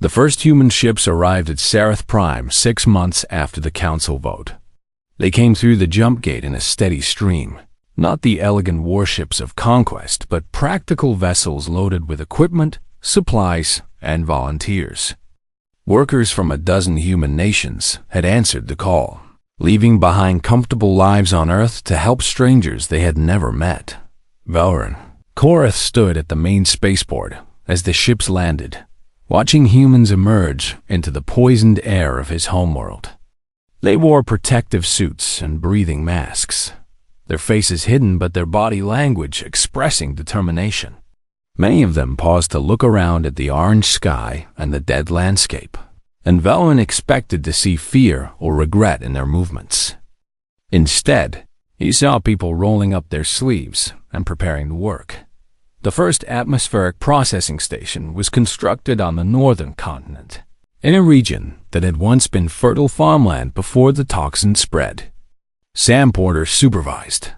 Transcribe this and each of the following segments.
The first human ships arrived at Sereth Prime 6 months after the council vote. They came through the jump gate in a steady stream, not the elegant warships of conquest, but practical vessels loaded with equipment, supplies, and volunteers. Workers from a dozen human nations had answered the call, leaving behind comfortable lives on Earth to help strangers they had never met. Velrun Korath stood at the main spaceport as the ships landed, watching humans emerge into the poisoned air of his homeworld. They wore protective suits and breathing masks, their faces hidden but their body language expressing determination. Many of them paused to look around at the orange sky and the dead landscape, and Velrun expected to see fear or regret in their movements. Instead, he saw people rolling up their sleeves and preparing to work. The first atmospheric processing station was constructed on the northern continent, in a region that had once been fertile farmland before the toxin spread. Sam Porter supervised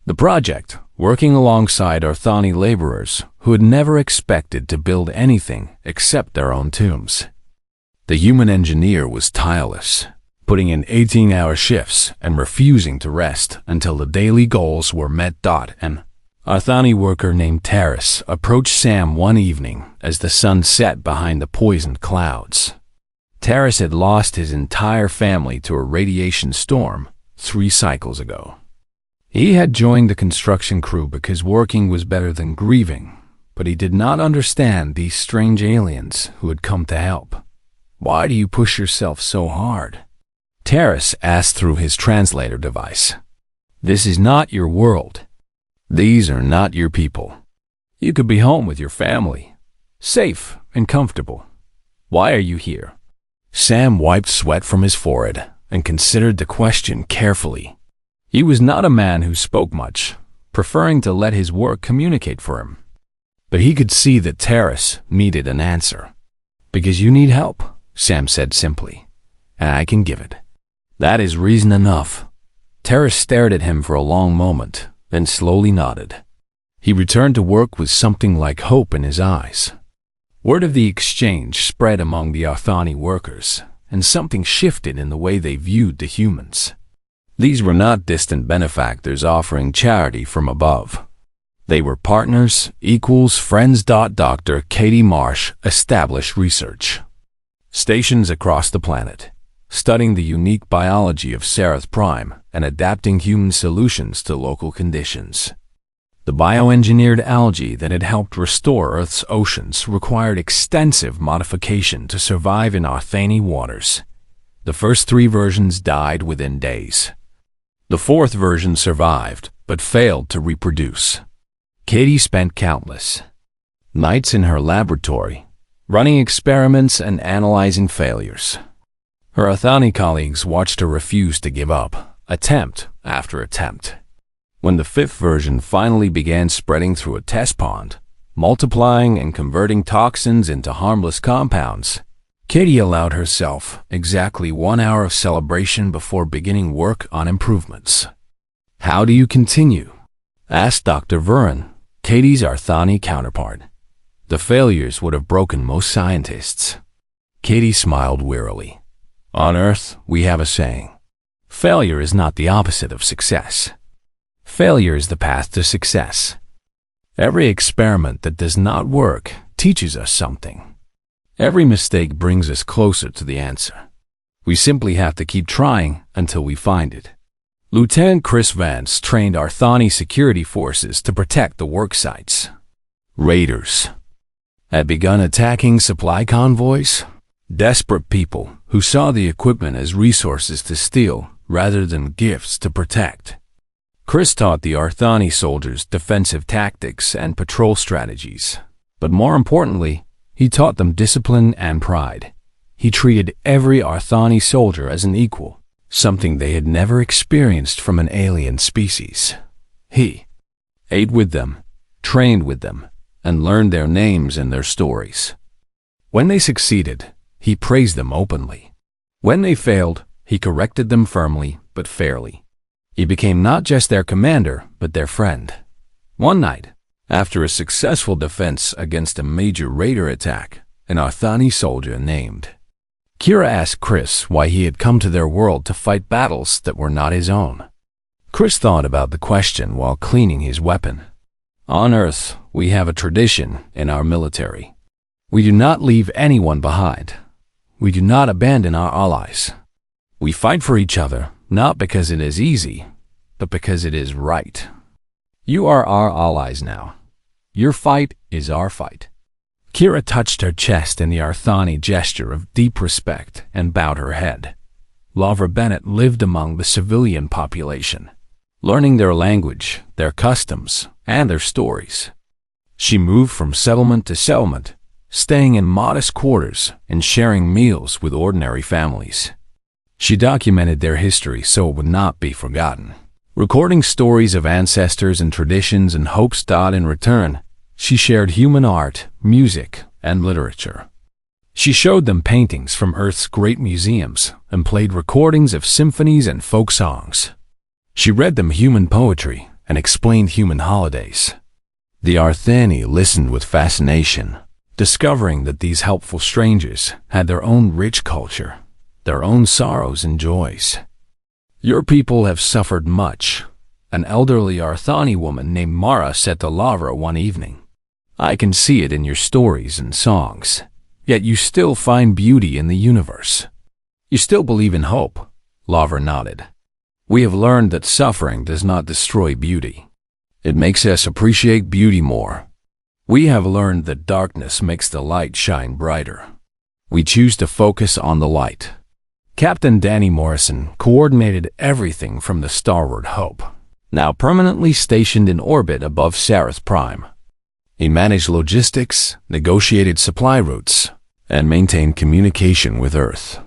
the project, working alongside Arthani laborers who had never expected to build anything except their own tombs. The human engineer was tireless, putting in 18-hour shifts and refusing to rest until the daily goals were met. An Arthani worker named Terrace approached Sam one evening as the sun set behind the poisoned clouds. Terrace had lost his entire family to a radiation storm 3 cycles ago. He had joined the construction crew because working was better than grieving, but he did not understand these strange aliens who had come to help. "Why do you push yourself so hard?" Terrace asked through his translator device. "This is not your world. These are not your people. You could be home with your family, safe and comfortable. Why are you here?" Sam wiped sweat from his forehead and considered the question carefully. He was not a man who spoke much, preferring to let his work communicate for him. But he could see that Terrace needed an answer. "Because you need help," Sam said simply, "and I can give it." "That is reason enough." Terrace stared at him for a long moment, then slowly nodded. He returned to work with something like hope in his eyes. Word of the exchange spread among the Arthani workers, and something shifted in the way they viewed the humans. These were not distant benefactors offering charity from above. They were partners, equals, friends. Dr. Katie Marsh established research stations across the planet, studying the unique biology of Sereth Prime and adapting human solutions to local conditions. The bioengineered algae that had helped restore Earth's oceans required extensive modification to survive in Arthani waters. The first 3 versions died within days. The 4th version survived, but failed to reproduce. Katie spent countless nights in her laboratory, running experiments and analyzing failures. Her Arthani colleagues watched her refuse to give up, attempt after attempt. When the 5th version finally began spreading through a test pond, multiplying and converting toxins into harmless compounds, Katie allowed herself exactly 1 hour of celebration before beginning work on improvements. "How do you continue?" asked Dr. Velrun, Katie's Arthani counterpart. The failures would have broken most scientists. Katie smiled wearily. "On Earth, we have a saying. Failure is not the opposite of success. Failure is the path to success. Every experiment that does not work teaches us something. Every mistake brings us closer to the answer. We simply have to keep trying until we find it." Lieutenant Chris Vance trained Arthani security forces to protect the work sites. Raiders had begun attacking supply convoys, desperate people who saw the equipment as resources to steal rather than gifts to protect. Chris taught the Arthani soldiers defensive tactics and patrol strategies, but more importantly, he taught them discipline and pride. He treated every Arthani soldier as an equal, something they had never experienced from an alien species. He ate with them, trained with them, and learned their names and their stories. When they succeeded, he praised them openly. When they failed, he corrected them firmly but fairly. He became not just their commander, but their friend. One night, after a successful defense against a major raider attack, an Arthani soldier named. Kira asked Chris why he had come to their world to fight battles that were not his own. Chris thought about the question while cleaning his weapon. On Earth, we have a tradition in our military. We do not leave anyone behind. We do not abandon our allies. We fight for each other, not because it is easy, but because it is right. You are our allies now. Your fight is our fight. Kira touched her chest in the Arthani gesture of deep respect and bowed her head. Lavra Bennett lived among the civilian population, learning their language, their customs, and their stories. She moved from settlement to settlement, staying in modest quarters and sharing meals with ordinary families. She documented their history so it would not be forgotten, recording stories of ancestors and traditions and hopes. In return, she shared human art, music, and literature. She showed them paintings from Earth's great museums and played recordings of symphonies and folk songs. She read them human poetry and explained human holidays. The Arthani listened with fascination, discovering that these helpful strangers had their own rich culture, their own sorrows and joys. Your people have suffered much, an elderly Arthani woman named Mara said to Lavra one evening. I can see it in your stories and songs, yet you still find beauty in the universe. You still believe in hope, Lavra nodded. We have learned that suffering does not destroy beauty. It makes us appreciate beauty more. We have learned that darkness makes the light shine brighter. We choose to focus on the light. Captain Danny Morrison coordinated everything from the starward Hope, now permanently stationed in orbit above Sarath Prime. He managed logistics, negotiated supply routes, and maintained communication with Earth.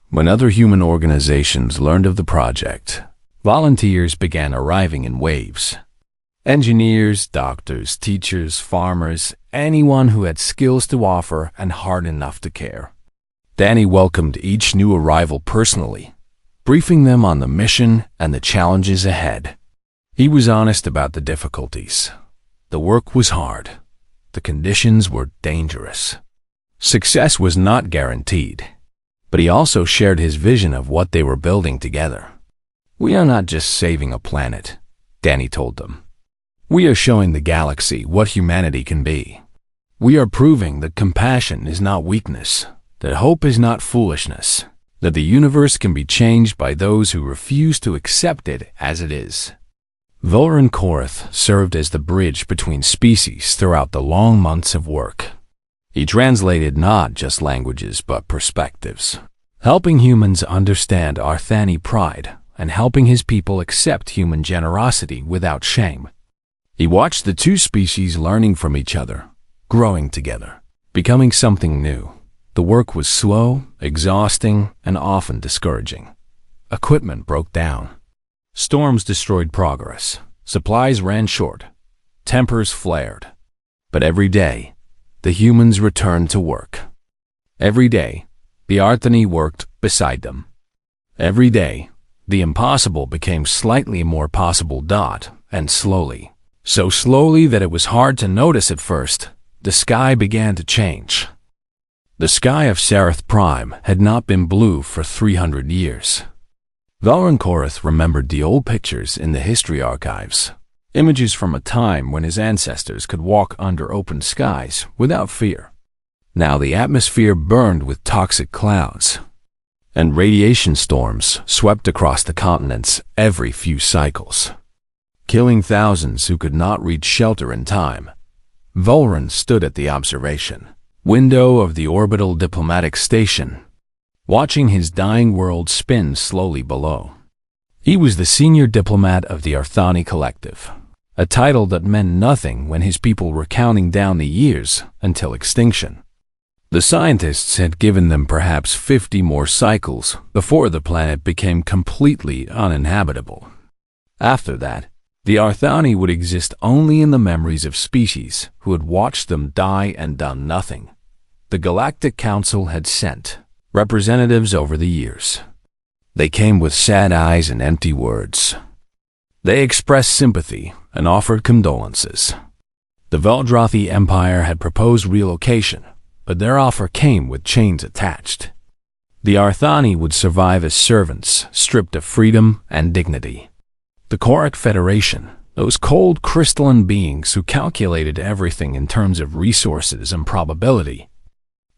When other human organizations learned of the project, volunteers began arriving in waves. Engineers, doctors, teachers, farmers, anyone who had skills to offer and heart enough to care. Danny welcomed each new arrival personally, briefing them on the mission and the challenges ahead. He was honest about the difficulties. The work was hard. The conditions were dangerous. Success was not guaranteed, but he also shared his vision of what they were building together. We are not just saving a planet, Danny told them. We are showing the galaxy what humanity can be. We are proving that compassion is not weakness, that hope is not foolishness, that the universe can be changed by those who refuse to accept it as it is. Voran Korath served as the bridge between species throughout the long months of work. He translated not just languages but perspectives, helping humans understand Arthani pride and helping his people accept human generosity without shame. He watched the two species learning from each other, growing together, becoming something new. The work was slow, exhausting, and often discouraging. Equipment broke down. Storms destroyed progress. Supplies ran short. Tempers flared. But every day, the humans returned to work. Every day, the Arthani worked beside them. Every day, the impossible became slightly more possible. And slowly, so slowly that it was hard to notice at first, the sky began to change. The sky of Sarath Prime had not been blue for 300 years. Voran Korath remembered the old pictures in the history archives, images from a time when his ancestors could walk under open skies without fear. Now the atmosphere burned with toxic clouds, and radiation storms swept across the continents every few cycles, killing thousands who could not reach shelter in time. Voran stood at the observation window of the orbital diplomatic station, watching his dying world spin slowly below. He was the senior diplomat of the Arthani Collective, a title that meant nothing when his people were counting down the years until extinction. The scientists had given them perhaps 50 more cycles before the planet became completely uninhabitable. After that, the Arthani would exist only in the memories of species who had watched them die and done nothing. The Galactic Council had sent representatives over the years. They came with sad eyes and empty words. They expressed sympathy and offered condolences. The Veldrothi Empire had proposed relocation, but their offer came with chains attached. The Arthani would survive as servants, stripped of freedom and dignity. The Korak Federation, those cold crystalline beings who calculated everything in terms of resources and probability,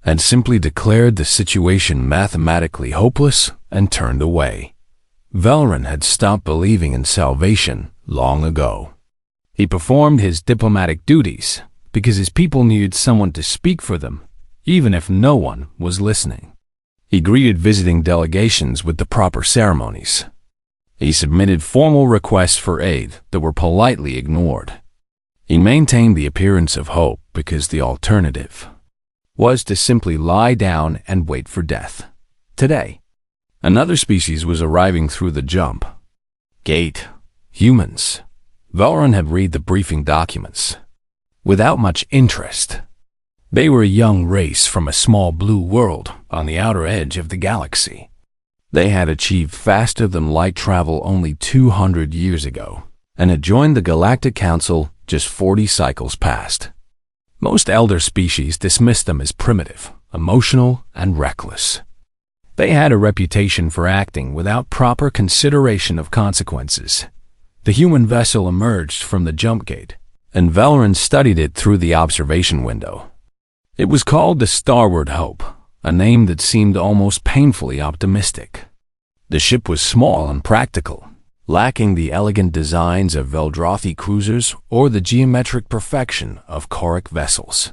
had simply declared the situation mathematically hopeless and turned away. Valoran had stopped believing in salvation long ago. He performed his diplomatic duties because his people needed someone to speak for them, even if no one was listening. He greeted visiting delegations with the proper ceremonies. He submitted formal requests for aid that were politely ignored. He maintained the appearance of hope because the alternative was to simply lie down and wait for death. Today, another species was arriving through the jump gate. Humans. Valoran had read the briefing documents without much interest. They were a young race from a small blue world on the outer edge of the galaxy. They had achieved faster-than-light travel only 200 years ago and had joined the Galactic Council just 40 cycles past. Most elder species dismissed them as primitive, emotional, and reckless. They had a reputation for acting without proper consideration of consequences. The human vessel emerged from the jump gate, and Valoran studied it through the observation window. It was called the Starbound Hope, a name that seemed almost painfully optimistic. The ship was small and practical, lacking the elegant designs of Veldrothi cruisers or the geometric perfection of Korak vessels.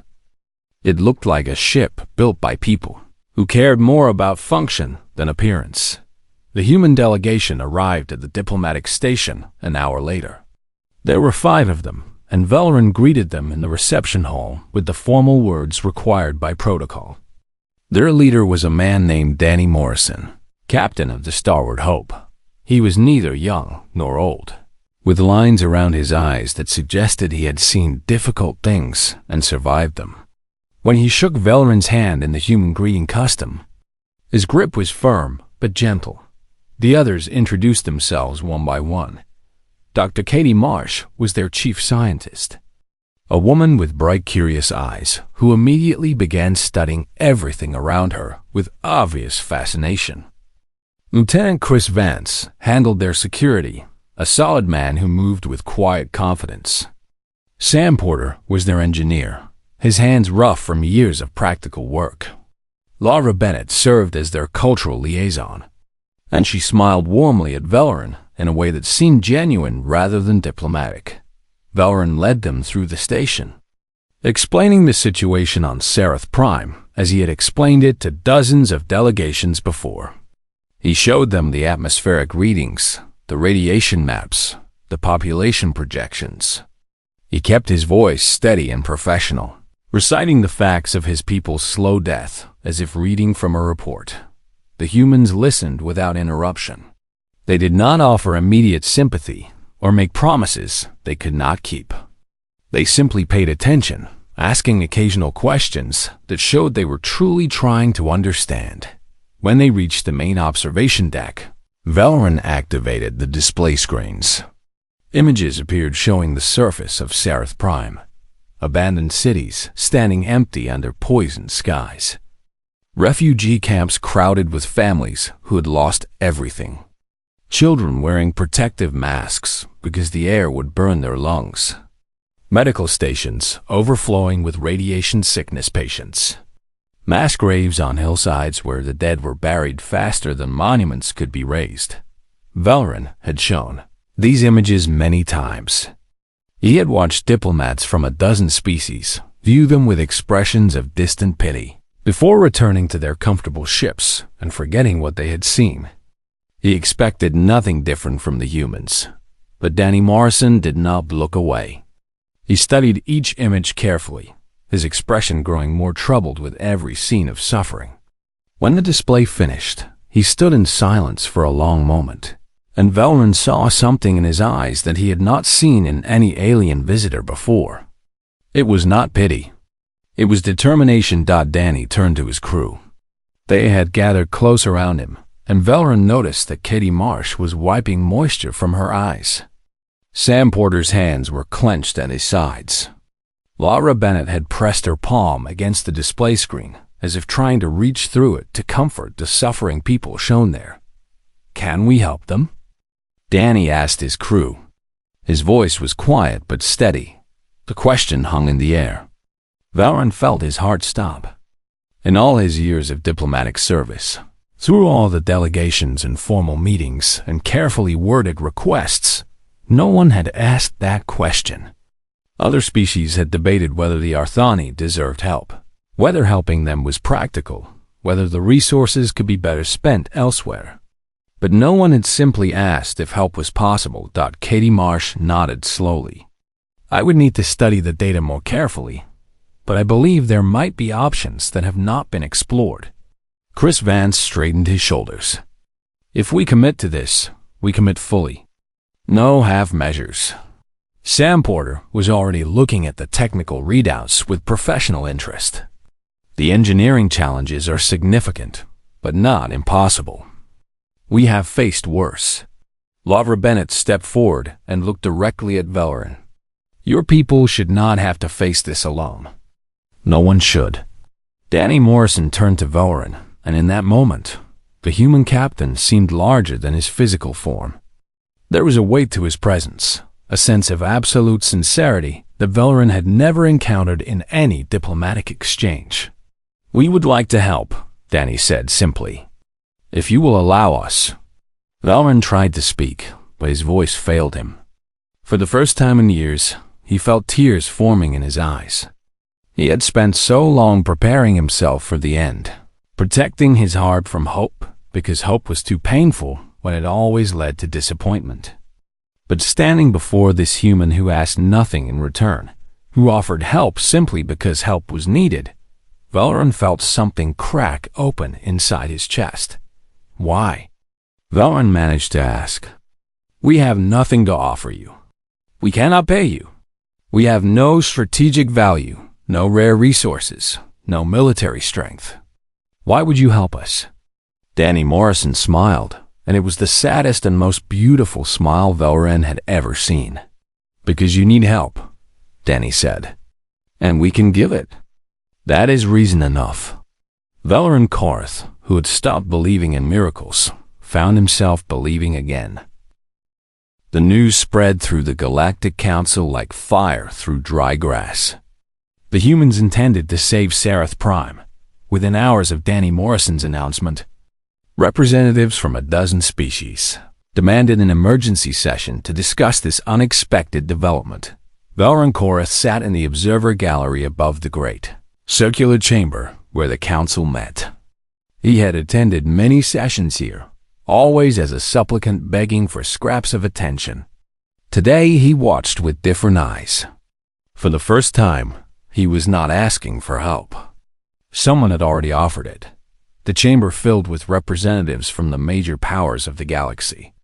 It looked like a ship built by people who cared more about function than appearance. The human delegation arrived at the diplomatic station an hour later. There were 5 of them, and Valoran greeted them in the reception hall with the formal words required by protocol. Their leader was a man named Danny Morrison, captain of the Starbound Hope. He was neither young nor old, with lines around his eyes that suggested he had seen difficult things and survived them. When he shook Valoran's hand in the human greeting custom, his grip was firm but gentle. The others introduced themselves one by one. Dr. Katie Marsh was their chief scientist, a woman with bright, curious eyes who immediately began studying everything around her with obvious fascination. Lieutenant Chris Vance handled their security, a solid man who moved with quiet confidence. Sam Porter was their engineer, his hands rough from years of practical work. Laura Bennett served as their cultural liaison, and she smiled warmly at Valoran in a way that seemed genuine rather than diplomatic. Valoran led them through the station, explaining the situation on Seraph Prime as he had explained it to dozens of delegations before. He showed them the atmospheric readings, the radiation maps, the population projections. He kept his voice steady and professional, reciting the facts of his people's slow death as if reading from a report. The humans listened without interruption. They did not offer immediate sympathy or make promises they could not keep. They simply paid attention, asking occasional questions that showed they were truly trying to understand. When they reached the main observation deck, Valoran activated the display screens. Images appeared showing the surface of Seraph Prime, abandoned cities standing empty under poisoned skies, refugee camps crowded with families who had lost everything, children wearing protective masks because the air would burn their lungs, medical stations overflowing with radiation sickness patients, mass graves on hillsides where the dead were buried faster than monuments could be raised. Valoran had shown these images many times. He had watched diplomats from a dozen species view them with expressions of distant pity before returning to their comfortable ships and forgetting what they had seen. He expected nothing different from the humans, but Danny Morrison did not look away. He studied each image carefully, his expression growing more troubled with every scene of suffering. When the display finished, he stood in silence for a long moment, and Valoran saw something in his eyes that he had not seen in any alien visitor before. It was not pity. It was determination. Danny turned to his crew. They had gathered close around him, and Valoran noticed that Katie Marsh was wiping moisture from her eyes. Sam Porter's hands were clenched at his sides. Laura Bennett had pressed her palm against the display screen, as if trying to reach through it to comfort the suffering people shown there. "Can we help them?" Danny asked his crew. His voice was quiet but steady. The question hung in the air. Valron felt his heart stop. In all his years of diplomatic service, through all the delegations and formal meetings and carefully worded requests, no one had asked that question. Other species had debated whether the Arthani deserved help, whether helping them was practical, whether the resources could be better spent elsewhere. But no one had simply asked if help was possible. Katie Marsh nodded slowly. "I would need to study the data more carefully, but I believe there might be options that have not been explored." Chris Vance straightened his shoulders. "If we commit to this, we commit fully. No half measures." Sam Porter was already looking at the technical readouts with professional interest. "The engineering challenges are significant, but not impossible. We have faced worse." Laura Bennett stepped forward and looked directly at Valron. "Your people should not have to face this alone." "No one should." Danny Morrison turned to Valron, and in that moment, the human captain seemed larger than his physical form. There was a weight to his presence, a sense of absolute sincerity that Valron had never encountered in any diplomatic exchange. "We would like to help," Danny said simply. "If you will allow us." Valron tried to speak, but his voice failed him. For the first time in years, he felt tears forming in his eyes. He had spent so long preparing himself for the end, protecting his heart from hope, because hope was too painful when it always led to disappointment. But standing before this human who asked nothing in return, who offered help simply because help was needed, Valron felt something crack open inside his chest. "Why?" Valron managed to ask. "We have nothing to offer you. We cannot pay you. We have no strategic value, no rare resources, no military strength. Why would you help us?" Danny Morrison smiled, and it was the saddest and most beautiful smile Valron had ever seen. "Because you need help," Danny said, "and we can give it. That is reason enough." Valron Korth, who had stopped believing in miracles, found himself believing again. The news spread through the Galactic Council like fire through dry grass. The humans intended to save Sarath Prime. Within hours of Danny Morrison's announcement, representatives from a dozen species demanded an emergency session to discuss this unexpected development. Valron Korth sat in the observer gallery above the great circular chamber where the council met. He had attended many sessions here, always as a supplicant begging for scraps of attention. Today he watched with different eyes. For the first time, he was not asking for help. Someone had already offered it. The chamber filled with representatives from the major powers of the galaxy.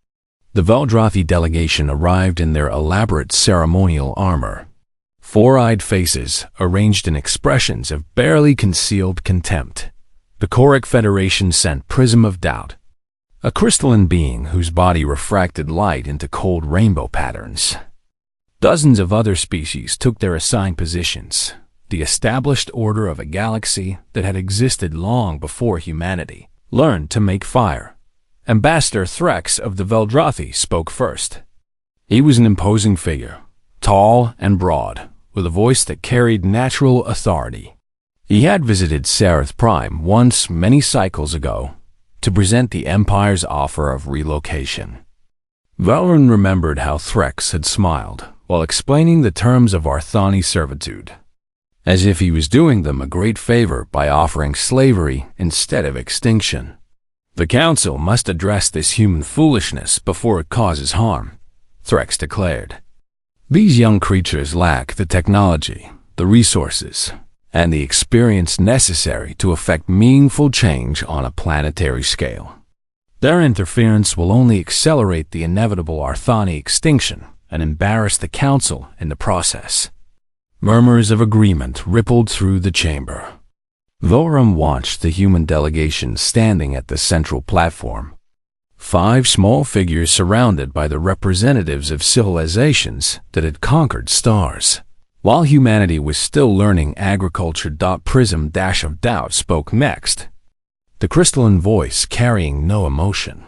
The Veldrathi delegation arrived in their elaborate ceremonial armor. Four-eyed faces arranged in expressions of barely concealed contempt. The Choric Federation sent Prism of Doubt, a crystalline being whose body refracted light into cold rainbow patterns. Dozens of other species took their assigned positions, the established order of a galaxy that had existed long before humanity learned to make fire. Ambassador Threx of the Veldrathi spoke first. He was an imposing figure, tall and broad, with a voice that carried natural authority. He had visited Sarath Prime once many cycles ago to present the Empire's offer of relocation. Valron remembered how Threx had smiled while explaining the terms of Arthani servitude, as if he was doing them a great favor by offering slavery instead of extinction. "The Council must address this human foolishness before it causes harm," Threx declared. "These young creatures lack the technology, the resources, and the experience necessary to effect meaningful change on a planetary scale. Their interference will only accelerate the inevitable Arthani extinction and embarrass the Council in the process." Murmurs of agreement rippled through the chamber. Vorum watched the human delegation standing at the central platform. 5 small figures surrounded by the representatives of civilizations that had conquered stars. While humanity was still learning agriculture, Prism Dash of Doubt spoke next, the crystalline voice carrying no emotion.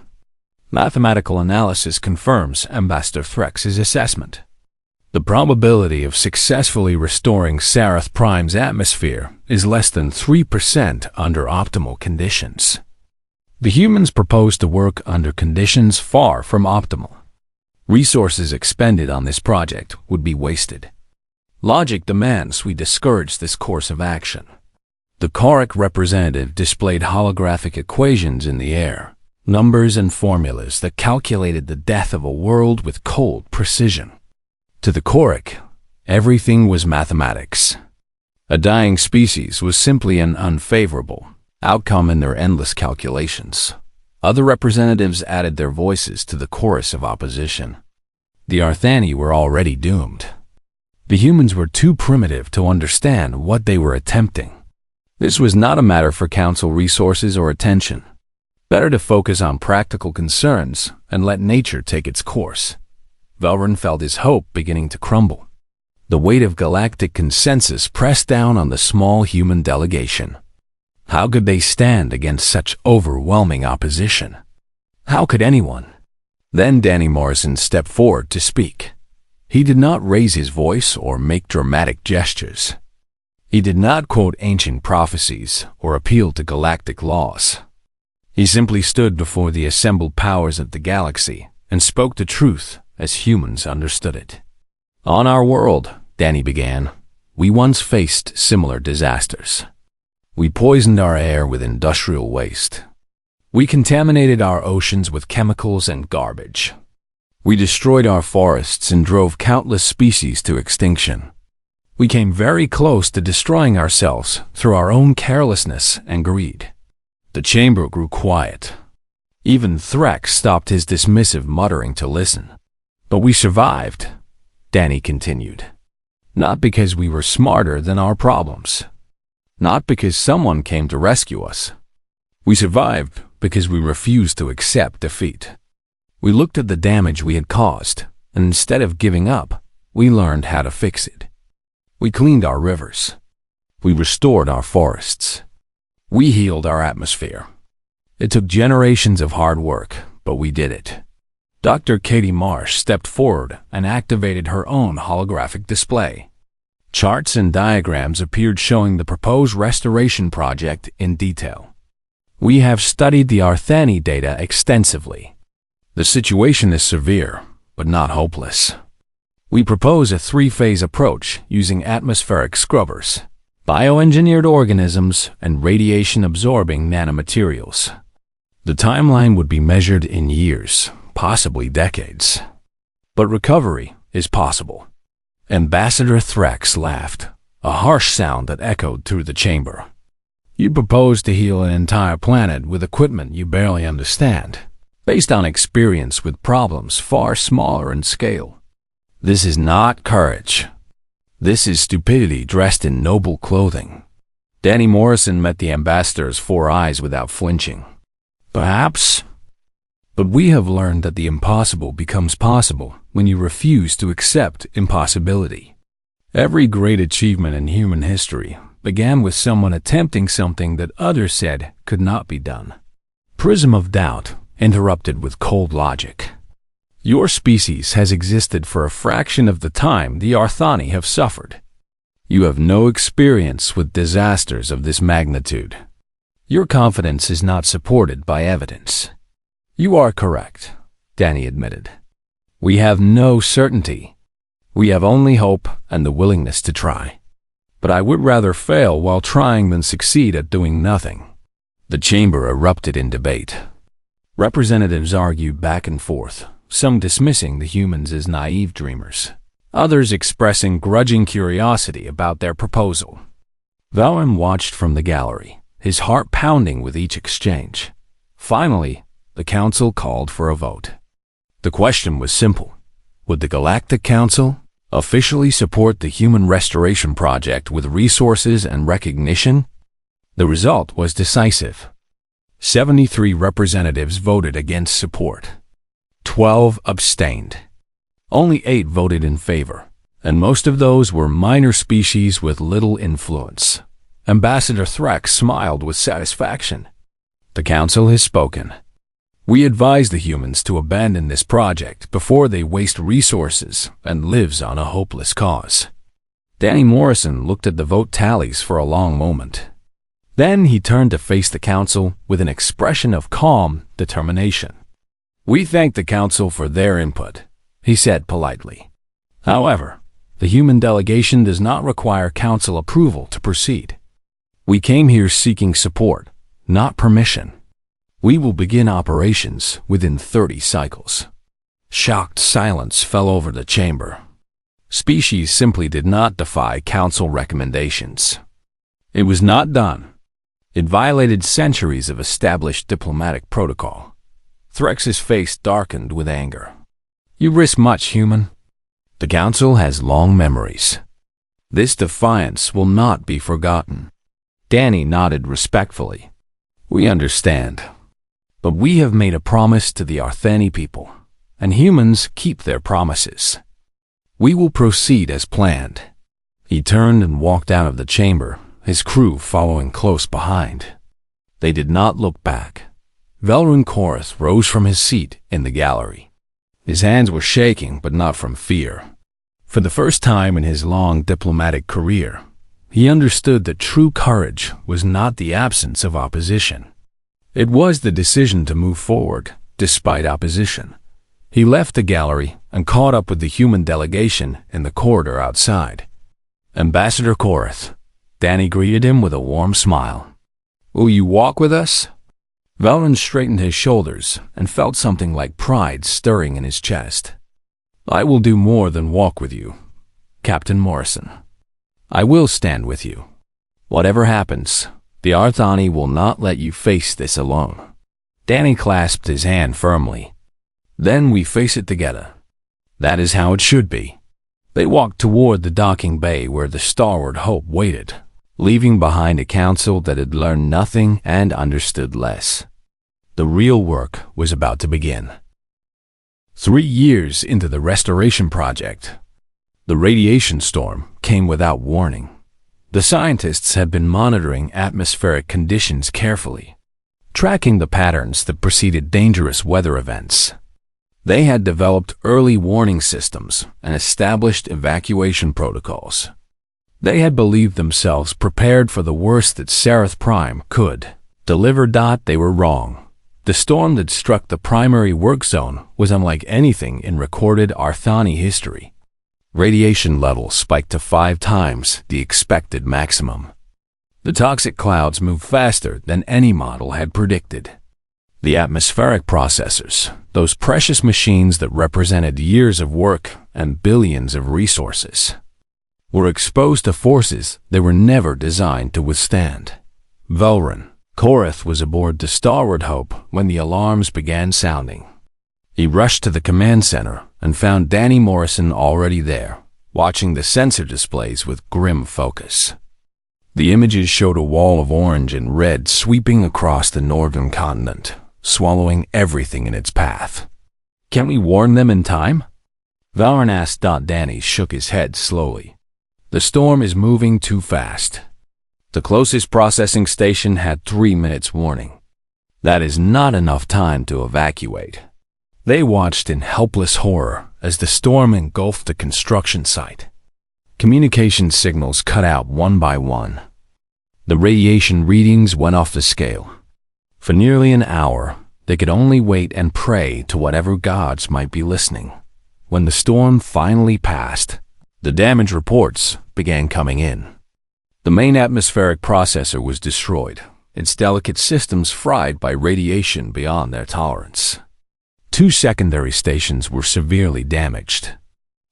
Mathematical analysis confirms Ambassador Threx's assessment. The probability of successfully restoring Sarath Prime's atmosphere is less than 3% under optimal conditions. The humans propose to work under conditions far from optimal. Resources expended on this project would be wasted. Logic demands we discourage this course of action. The Koric representative displayed holographic equations in the air, numbers and formulas that calculated the death of a world with cold precision. To the Koric, everything was mathematics. A dying species was simply an unfavorable outcome in their endless calculations. Other representatives added their voices to the chorus of opposition. The Arthani were already doomed. The humans were too primitive to understand what they were attempting. This was not a matter for council resources or attention. Better to focus on practical concerns and let nature take its course. Velrun felt his hope beginning to crumble. The weight of galactic consensus pressed down on the small human delegation. How could they stand against such overwhelming opposition? How could anyone? Then Danny Morrison stepped forward to speak. He did not raise his voice or make dramatic gestures. He did not quote ancient prophecies or appeal to galactic laws. He simply stood before the assembled powers of the galaxy and spoke the truth as humans understood it. On our world, Danny began, we once faced similar disasters. We poisoned our air with industrial waste. We contaminated our oceans with chemicals and garbage. We destroyed our forests and drove countless species to extinction. We came very close to destroying ourselves through our own carelessness and greed. The chamber grew quiet. Even Threx stopped his dismissive muttering to listen. But we survived, Danny continued. Not because we were smarter than our problems. Not because someone came to rescue us. We survived because we refused to accept defeat. We looked at the damage we had caused, and instead of giving up, we learned how to fix it. We cleaned our rivers. We restored our forests. We healed our atmosphere. It took generations of hard work, but we did it. Dr. Katie Marsh stepped forward and activated her own holographic display. Charts and diagrams appeared showing the proposed restoration project in detail. We have studied the Arthani data extensively. The situation is severe, but not hopeless. We propose a three-phase approach using atmospheric scrubbers, bioengineered organisms, and radiation-absorbing nanomaterials. The timeline would be measured in years, possibly decades. But recovery is possible. Ambassador Thrax laughed, a harsh sound that echoed through the chamber. You propose to heal an entire planet with equipment you barely understand, based on experience with problems far smaller in scale. This is not courage. This is stupidity dressed in noble clothing. Danny Morrison met the ambassador's 4 eyes without flinching. Perhaps. But we have learned that the impossible becomes possible when you refuse to accept impossibility. Every great achievement in human history began with someone attempting something that others said could not be done. Prism of Doubt interrupted with cold logic. Your species has existed for a fraction of the time the Arthani have suffered. You have no experience with disasters of this magnitude. Your confidence is not supported by evidence. You are correct, Danny admitted. We have no certainty. We have only hope and the willingness to try. But I would rather fail while trying than succeed at doing nothing. The chamber erupted in debate. Representatives argued back and forth, some dismissing the humans as naive dreamers, others expressing grudging curiosity about their proposal. Valram watched from the gallery, his heart pounding with each exchange. Finally, the council called for a vote. The question was simple. Would the Galactic Council officially support the Human Restoration Project with resources and recognition? The result was decisive. 73 representatives voted against support. 12 abstained. Only 8 voted in favor, and most of those were minor species with little influence. Ambassador Threx smiled with satisfaction. The Council has spoken. We advise the humans to abandon this project before they waste resources and lives on a hopeless cause. Danny Morrison looked at the vote tallies for a long moment. Then he turned to face the Council with an expression of calm determination. We thank the Council for their input, he said politely. However, the human delegation does not require Council approval to proceed. We came here seeking support, not permission. We will begin operations within 30 cycles. Shocked silence fell over the chamber. Species simply did not defy Council recommendations. It was not done. It violated centuries of established diplomatic protocol. Threx's face darkened with anger. You risk much, human. The Council has long memories. This defiance will not be forgotten. Danny nodded respectfully. We understand. But we have made a promise to the Arthani people, and humans keep their promises. We will proceed as planned. He turned and walked out of the chamber, his crew following close behind. They did not look back. Velrun Korath rose from his seat in the gallery. His hands were shaking, but not from fear. For the first time in his long diplomatic career, he understood that true courage was not the absence of opposition. It was the decision to move forward, despite opposition. He left the gallery and caught up with the human delegation in the corridor outside. Ambassador Korath. Danny greeted him with a warm smile. Will you walk with us? Velrun straightened his shoulders and felt something like pride stirring in his chest. I will do more than walk with you, Captain Morrison. I will stand with you. Whatever happens, the Arthani will not let you face this alone. Danny clasped his hand firmly. Then we face it together. That is how it should be. They walked toward the docking bay where the Starward Hope waited, leaving behind a council that had learned nothing and understood less. The real work was about to begin. 3 years into the restoration project, the radiation storm came without warning. The scientists had been monitoring atmospheric conditions carefully, tracking the patterns that preceded dangerous weather events. They had developed early warning systems and established evacuation protocols. They had believed themselves prepared for the worst that Sareth Prime could deliver. They were wrong. The storm that struck the primary work zone was unlike anything in recorded Arthani history. Radiation levels spiked to 5 times the expected maximum. The toxic clouds moved faster than any model had predicted. The atmospheric processors, those precious machines that represented years of work and billions of resources, were exposed to forces they were never designed to withstand. Velrun Korath was aboard the Starward Hope when the alarms began sounding. He rushed to the command center and found Danny Morrison already there, watching the sensor displays with grim focus. The images showed a wall of orange and red sweeping across the northern continent, swallowing everything in its path. Can we warn them in time? Velrun asked. Danny shook his head slowly. The storm is moving too fast. The closest processing station had 3 minutes warning. That is not enough time to evacuate. They watched in helpless horror as the storm engulfed the construction site. Communication signals cut out one by one. The radiation readings went off the scale. For nearly an hour, they could only wait and pray to whatever gods might be listening. When the storm finally passed, the damage reports began coming in. The main atmospheric processor was destroyed, its delicate systems fried by radiation beyond their tolerance. 2 secondary stations were severely damaged.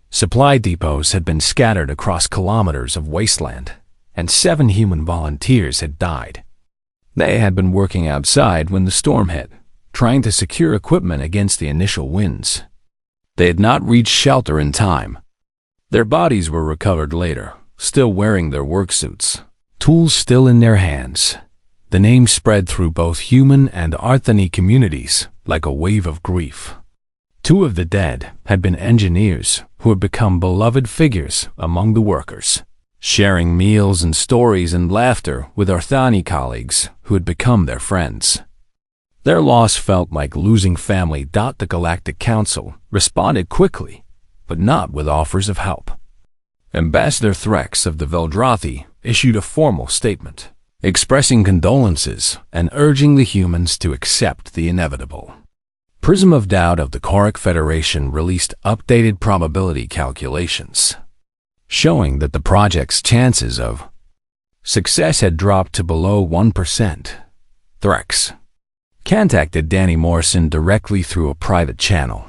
Supply depots had been scattered across kilometers of wasteland, and 7 human volunteers had died. They had been working outside when the storm hit, trying to secure equipment against the initial winds. They had not reached shelter in time. Their bodies were recovered later, still wearing their work suits, tools still in their hands. The name spread through both human and Arthani communities like a wave of grief. 2 of the dead had been engineers who had become beloved figures among the workers, sharing meals and stories and laughter with Arthani colleagues who had become their friends. Their loss felt like losing family. The Galactic Council responded quickly, but not with offers of help. Ambassador Threx of the Veldrathi issued a formal statement, expressing condolences and urging the humans to accept the inevitable. Prism of Doubt of the Choric Federation released updated probability calculations, showing that the project's chances of success had dropped to below 1%. Threx contacted Danny Morrison directly through a private channel.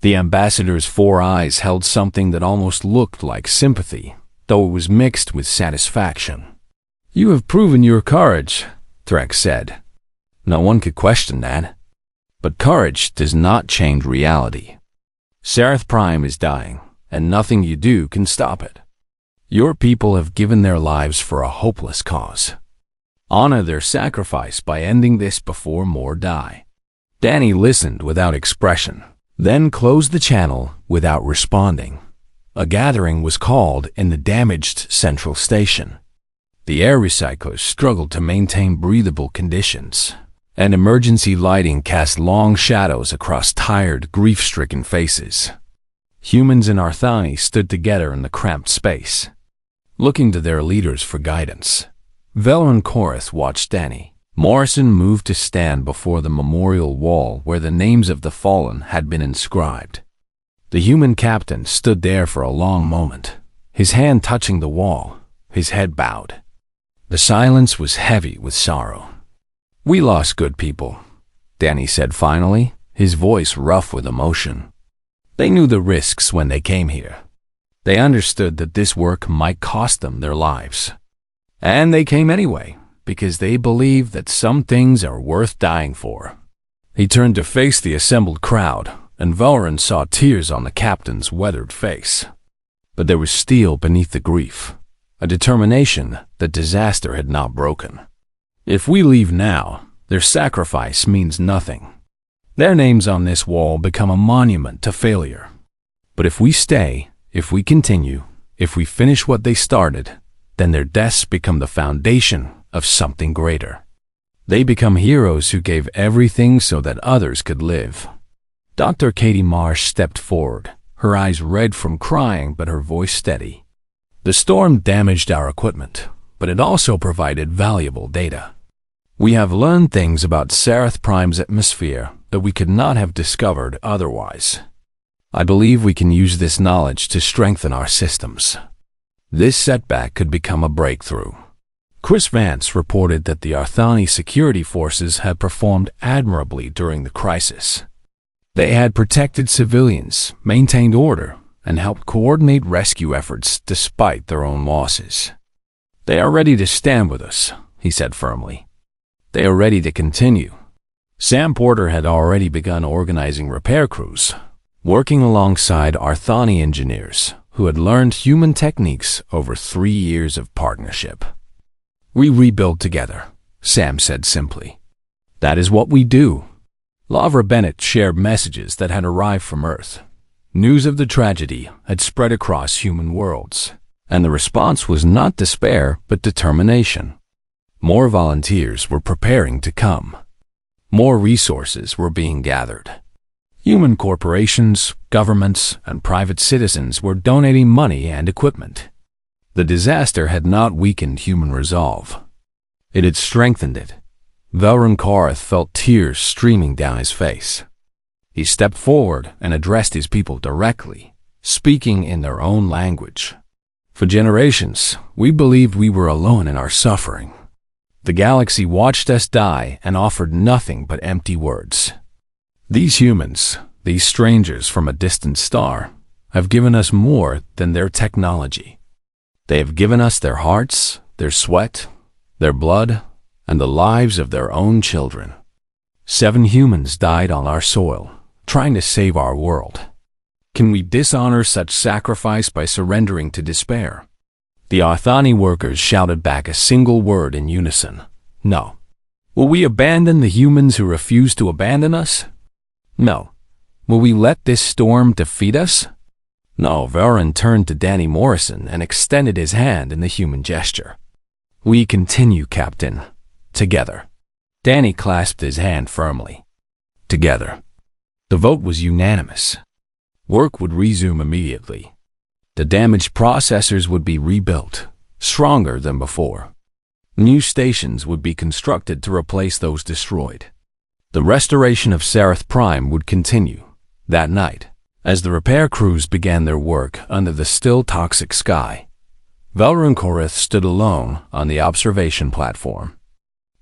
The ambassador's 4 eyes held something that almost looked like sympathy, though it was mixed with satisfaction. "You have proven your courage," Threx said. No one could question that. But courage does not change reality. Sarath Prime is dying, and nothing you do can stop it. Your people have given their lives for a hopeless cause. Honor their sacrifice by ending this before more die. Danny listened without expression, then closed the channel without responding. A gathering was called in the damaged central station. The air recyclers struggled to maintain breathable conditions, and emergency lighting cast long shadows across tired, grief-stricken faces. Humans and Arthani stood together in the cramped space, looking to their leaders for guidance. Velron Korath watched Danny. Morrison moved to stand before the memorial wall where the names of the fallen had been inscribed. The human captain stood there for a long moment, his hand touching the wall, his head bowed. The silence was heavy with sorrow. "We lost good people," Danny said finally, his voice rough with emotion. They knew the risks when they came here. They understood that this work might cost them their lives. And they came anyway, because they believe that some things are worth dying for. He turned to face the assembled crowd, and Velron saw tears on the captain's weathered face. But there was steel beneath the grief, a determination that disaster had not broken. If we leave now, their sacrifice means nothing. Their names on this wall become a monument to failure. But if we stay, if we continue, if we finish what they started, then their deaths become the foundation of something greater. They become heroes who gave everything so that others could live. Dr. Katie Marsh stepped forward, her eyes red from crying but her voice steady. The storm damaged our equipment, but it also provided valuable data. We have learned things about Sarath Prime's atmosphere that we could not have discovered otherwise. I believe we can use this knowledge to strengthen our systems. This setback could become a breakthrough. Chris Vance reported that the Arthani security forces had performed admirably during the crisis. They had protected civilians, maintained order, and helped coordinate rescue efforts despite their own losses. "They are ready to stand with us," he said firmly. "They are ready to continue." Sam Porter had already begun organizing repair crews, working alongside Arthani engineers who had learned human techniques over 3 years of partnership. "We rebuild together," Sam said simply. "That is what we do." Lavra Bennett shared messages that had arrived from Earth. News of the tragedy had spread across human worlds, and the response was not despair but determination. More volunteers were preparing to come. More resources were being gathered. Human corporations, governments, and private citizens were donating money and equipment. The disaster had not weakened human resolve. It had strengthened it. Velron Korath felt tears streaming down his face. He stepped forward and addressed his people directly, speaking in their own language. "For generations, we believed we were alone in our suffering. The galaxy watched us die and offered nothing but empty words. These humans, these strangers from a distant star, have given us more than their technology. They have given us their hearts, their sweat, their blood, and the lives of their own children. 7 humans died on our soil, trying to save our world. Can we dishonor such sacrifice by surrendering to despair?" The Arthani workers shouted back a single word in unison. "No." "Will we abandon the humans who refuse to abandon us?" "No." "Will we let this storm defeat us?" No, Varen turned to Danny Morrison and extended his hand in the human gesture. We continue, Captain. Together. Danny clasped his hand firmly. Together. The vote was unanimous. Work would resume immediately. The damaged processors would be rebuilt, stronger than before. New stations would be constructed to replace those destroyed. The restoration of Sareth Prime would continue that night. As the repair crews began their work under the still toxic sky, Velrun Korith stood alone on the observation platform.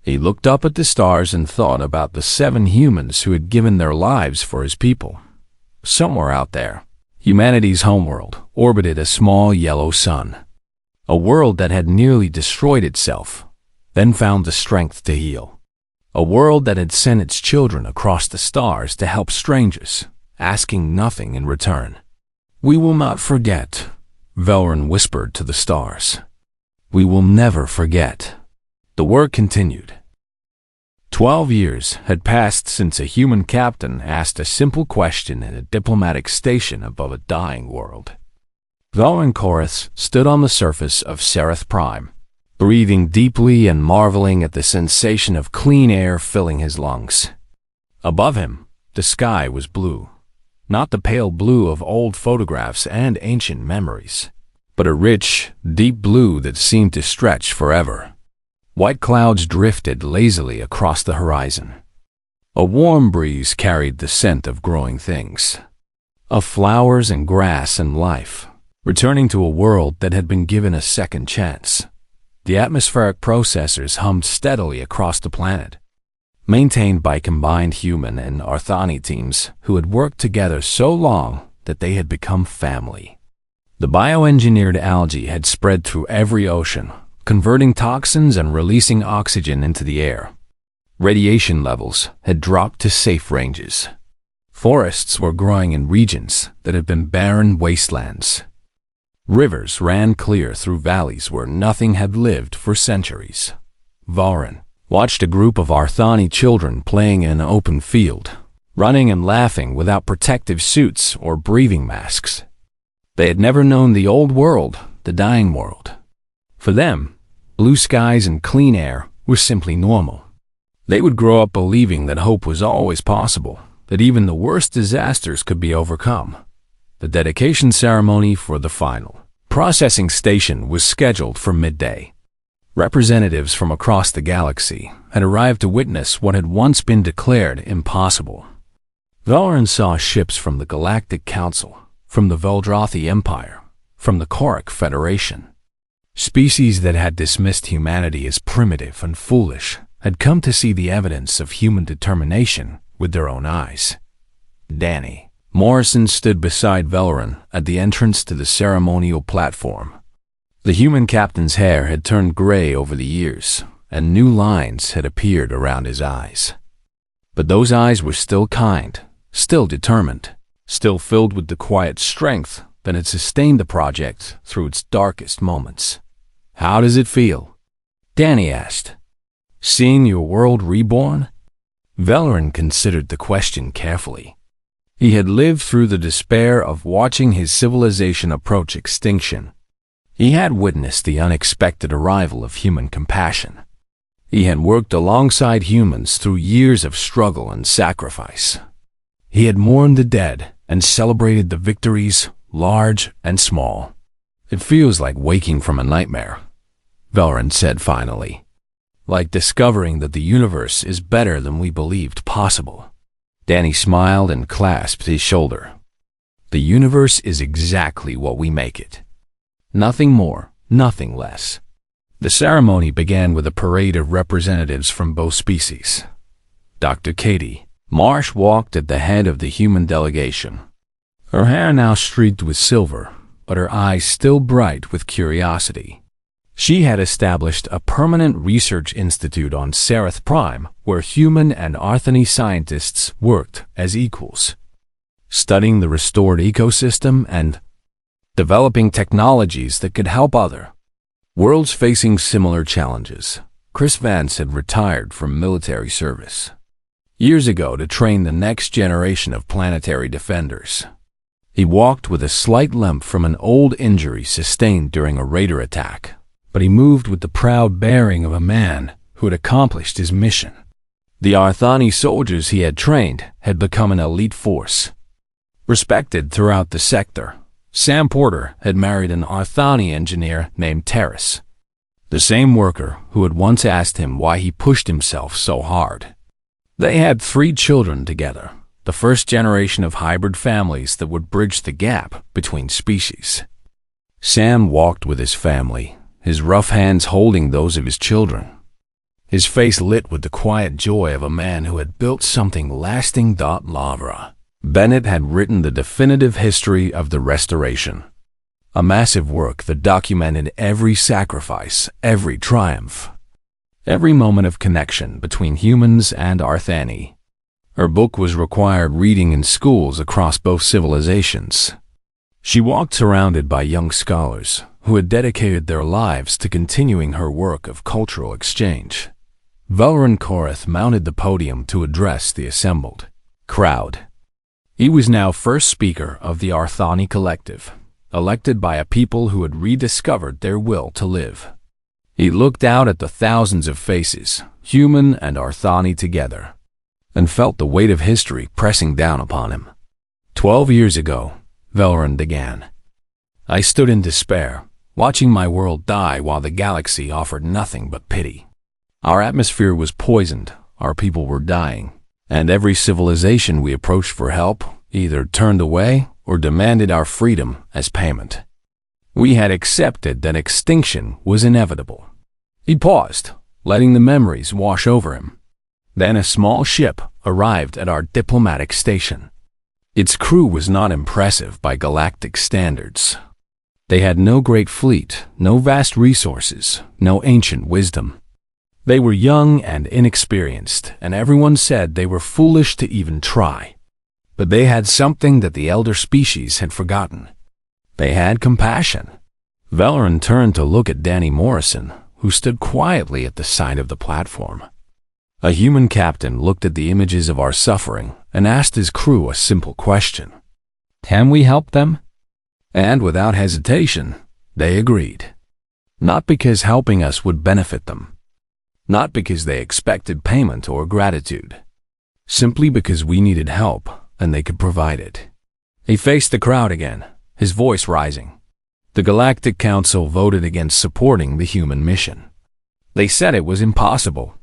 He looked up at the stars and thought about the 7 humans who had given their lives for his people. Somewhere out there, humanity's homeworld orbited a small yellow sun. A world that had nearly destroyed itself, then found the strength to heal. A world that had sent its children across the stars to help strangers, asking nothing in return. We will not forget, Velrun whispered to the stars. We will never forget. The work continued. 12 years had passed since a human captain asked a simple question in a diplomatic station above a dying world. Velrun Korith stood on the surface of Sareth Prime, breathing deeply and marveling at the sensation of clean air filling his lungs. Above him, the sky was blue. Not the pale blue of old photographs and ancient memories, but a rich, deep blue that seemed to stretch forever. White clouds drifted lazily across the horizon. A warm breeze carried the scent of growing things, of flowers and grass and life, returning to a world that had been given a second chance. The atmospheric processors hummed steadily across the planet, maintained by combined human and Arthani teams who had worked together so long that they had become family. The bioengineered algae had spread through every ocean, converting toxins and releasing oxygen into the air. Radiation levels had dropped to safe ranges. Forests were growing in regions that had been barren wastelands. Rivers ran clear through valleys where nothing had lived for centuries. Varen watched a group of Arthani children playing in an open field, running and laughing without protective suits or breathing masks. They had never known the old world, the dying world. For them, blue skies and clean air were simply normal. They would grow up believing that hope was always possible, that even the worst disasters could be overcome. The dedication ceremony for the final processing station was scheduled for midday. Representatives from across the galaxy had arrived to witness what had once been declared impossible. Velrun saw ships from the Galactic Council, from the Veldrothi Empire, from the Korok Federation. Species that had dismissed humanity as primitive and foolish had come to see the evidence of human determination with their own eyes. Danny Morrison stood beside Velrun at the entrance to the ceremonial platform. The human captain's hair had turned gray over the years, and new lines had appeared around his eyes. But those eyes were still kind, still determined, still filled with the quiet strength that had sustained the project through its darkest moments. "How does it feel?" Danny asked. "Seeing your world reborn?" Velrun considered the question carefully. He had lived through the despair of watching his civilization approach extinction. He had witnessed the unexpected arrival of human compassion. He had worked alongside humans through years of struggle and sacrifice. He had mourned the dead and celebrated the victories, large and small. "It feels like waking from a nightmare," Velrun said finally. "Like discovering that the universe is better than we believed possible." Danny smiled and clasped his shoulder. "The universe is exactly what we make it. Nothing more, nothing less." The ceremony began with a parade of representatives from both species. Dr. Katie Marsh walked at the head of the human delegation. Her hair now streaked with silver, but her eyes still bright with curiosity. She had established a permanent research institute on Sareth Prime where human and Arthani scientists worked as equals, studying the restored ecosystem and developing technologies that could help other worlds facing similar challenges. Chris Vance had retired from military service years ago to train the next generation of planetary defenders. He walked with a slight limp from an old injury sustained during a raider attack, but he moved with the proud bearing of a man who had accomplished his mission. The Arthani soldiers he had trained had become an elite force. Respected throughout the sector, Sam Porter had married an Arthani engineer named Terrace, the same worker who had once asked him why he pushed himself so hard. They had 3 children together, the first generation of hybrid families that would bridge the gap between species. Sam walked with his family, his rough hands holding those of his children. His face lit with the quiet joy of a man who had built something lasting. Lavra. Bennett had written the definitive history of the Restoration, a massive work that documented every sacrifice, every triumph, every moment of connection between humans and Arthani. Her book was required reading in schools across both civilizations. She walked surrounded by young scholars who had dedicated their lives to continuing her work of cultural exchange. Velran Korath mounted the podium to address the assembled crowd. He was now first speaker of the Arthani Collective, elected by a people who had rediscovered their will to live. He looked out at the thousands of faces, human and Arthani together, and felt the weight of history pressing down upon him. 12 years ago, Velran began. I stood in despair, watching my world die while the galaxy offered nothing but pity. Our atmosphere was poisoned, our people were dying, and every civilization we approached for help either turned away or demanded our freedom as payment. We had accepted that extinction was inevitable. He paused, letting the memories wash over him. Then a small ship arrived at our diplomatic station. Its crew was not impressive by galactic standards. They had no great fleet, no vast resources, no ancient wisdom. They were young and inexperienced, and everyone said they were foolish to even try. But they had something that the elder species had forgotten. They had compassion. Velran turned to look at Danny Morrison, who stood quietly at the side of the platform. A human captain looked at the images of our suffering and asked his crew a simple question. Can we help them? And without hesitation, they agreed. Not because helping us would benefit them. Not because they expected payment or gratitude. Simply because we needed help and they could provide it. He faced the crowd again, his voice rising. The Galactic Council voted against supporting the human mission. They said it was impossible.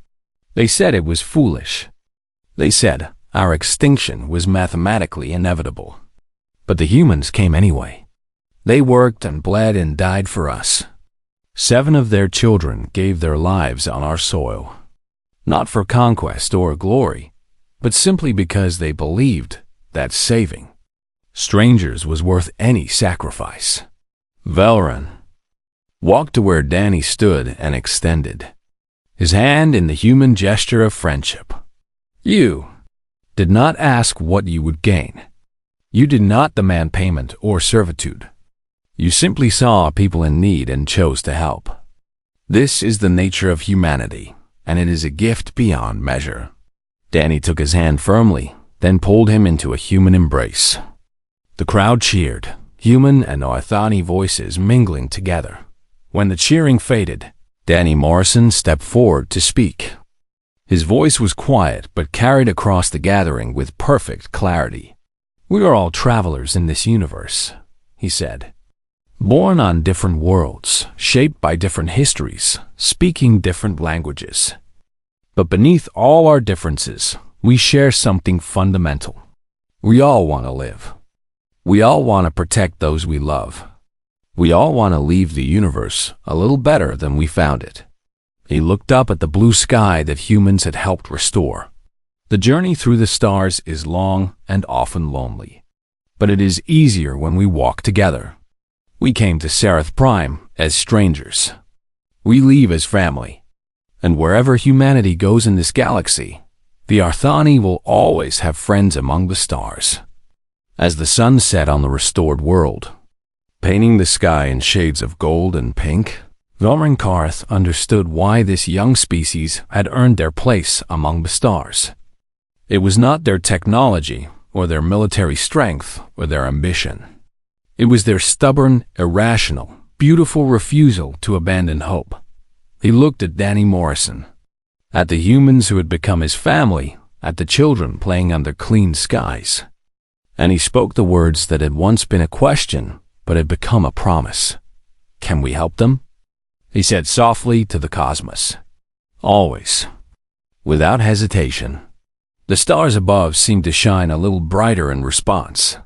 They said it was foolish. They said our extinction was mathematically inevitable. But the humans came anyway. They worked and bled and died for us. 7 of their children gave their lives on our soil, not for conquest or glory, but simply because they believed that saving strangers was worth any sacrifice. Velran walked to where Danny stood and extended his hand in the human gesture of friendship. You did not ask what you would gain. You did not demand payment or servitude. You simply saw people in need and chose to help. This is the nature of humanity, and it is a gift beyond measure. Danny took his hand firmly, then pulled him into a human embrace. The crowd cheered, human and Arthani voices mingling together. When the cheering faded, Danny Morrison stepped forward to speak. His voice was quiet but carried across the gathering with perfect clarity. We are all travelers in this universe, he said. Born on different worlds, shaped by different histories, speaking different languages. But beneath all our differences, we share something fundamental. We all want to live. We all want to protect those we love. We all want to leave the universe a little better than we found it. He looked up at the blue sky that humans had helped restore. The journey through the stars is long and often lonely, but it is easier when we walk together. We came to Sarath Prime as strangers. We leave as family. And wherever humanity goes in this galaxy, the Arthani will always have friends among the stars. As the sun set on the restored world, painting the sky in shades of gold and pink, Velran Korath understood why this young species had earned their place among the stars. It was not their technology or their military strength, or their ambition. It was their stubborn, irrational, beautiful refusal to abandon hope. He looked at Danny Morrison, at the humans who had become his family, at the children playing under clean skies. And he spoke the words that had once been a question, but had become a promise. "Can we help them?" he said softly to the cosmos. Always. Without hesitation. The stars above seemed to shine a little brighter in response.